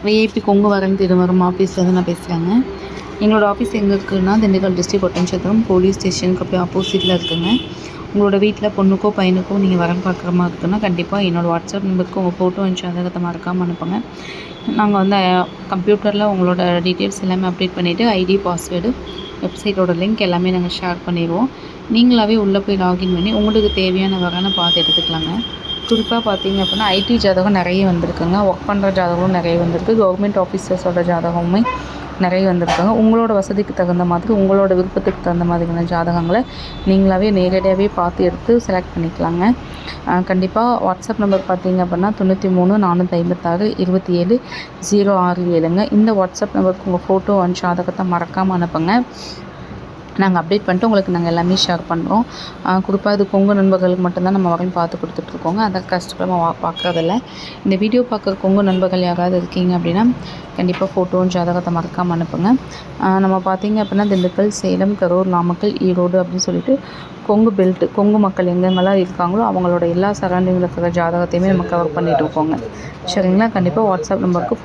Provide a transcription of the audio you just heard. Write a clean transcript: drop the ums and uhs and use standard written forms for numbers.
VIP Kongu வரன் திருவரம் ஆஃபீஸ்லேருந்து நான் பேசுகிறேங்க. எங்களோட ஆஃபீஸ் எங்கே இருக்குதுன்னா திண்டுக்கல் டிஸ்ட்ரிக்ட் ஒட்டன்சத்திரம் போலீஸ் ஸ்டேஷனுக்கு அப்படியே ஆப்போசிட்டில் இருக்குதுங்க. உங்களோட வீட்டில் பொண்ணுக்கோ பையனுக்கோ நீங்கள் வரன் பார்க்குற மாதிரி இருக்குன்னா கண்டிப்பாக என்னோடய வாட்ஸ்அப் நம்பருக்கு உங்கள் ஃபோட்டோ அண்ட் ஜாதகத்தை மறக்காமல் அனுப்புங்க. நாங்கள் வந்து கம்ப்யூட்டரில் உங்களோட டீட்டெயில்ஸ் எல்லாமே அப்டேட் பண்ணிவிட்டு ஐடி பாஸ்வேர்டு வெப்சைட்டோட லிங்க் எல்லாமே நாங்கள் ஷேர் பண்ணிடுவோம். நீங்களாகவே உள்ளே போய் லாகின் பண்ணி உங்களுக்கு தேவையான வரனை பார்த்து எடுத்துக்கலாங்க. குறிப்பாக பார்த்தீங்க அப்படின்னா ஐடி ஜாதகம் நிறைய வந்திருக்குங்க. ஒர்க் பண்ணுற ஜாதகமும் நிறைய வந்திருக்கு. கவர்மெண்ட் ஆஃபீஸர்ஸோட ஜாதகமுமே நிறைய வந்திருக்காங்க. உங்களோட வசதிக்கு தகுந்த மாதிரி உங்களோட விருப்பத்துக்கு தகுந்த மாதிரியான ஜாதகங்களை நீங்களாகவே நேரடியாகவே பார்த்து எடுத்து செலக்ட் பண்ணிக்கலாங்க. கண்டிப்பாக வாட்ஸ்அப் நம்பர் பார்த்தீங்க அப்படின்னா 93 456 27 067ங்க. இந்த வாட்ஸ்அப் நம்பருக்கு உங்கள் ஃபோட்டோ அண்ட் ஜாதகத்தை மறக்காமல் அனுப்புங்க. நாங்கள் அப்டேட் பண்ணிட்டு உங்களுக்கு நாங்கள் எல்லாமே ஷேர் பண்ணுறோம். குறிப்பாக இது கொங்கு நண்பர்களுக்கு மட்டும்தான் நம்ம வரன் பார்த்து கொடுத்துட்ருக்கோங்க. அதை கஷ்டமாக பார்க்குறதில்ல. இந்த வீடியோ பார்க்குற கொங்கு நண்பர்கள் யாராவது இருக்கீங்க அப்படின்னா கண்டிப்பாக ஃபோட்டோ ஜாதகத்தை மறக்காமல் அனுப்புங்க. நம்ம பார்த்தீங்க அப்படின்னா திண்டுக்கல், சேலம், கரூர், நாமக்கல், ஈரோடு அப்படின்னு சொல்லிட்டு கொங்கு பெல்ட்டு கொங்கு மக்கள் எங்கெங்கெல்லாம் இருக்காங்களோ அவங்களோட எல்லா சரௌண்டிங்கில் இருக்கிற ஜாதகத்தையுமே நம்ம கவர் பண்ணிகிட்டு இருக்கோங்க. சரிங்களா? கண்டிப்பாக வாட்ஸ்அப் நம்பருக்கு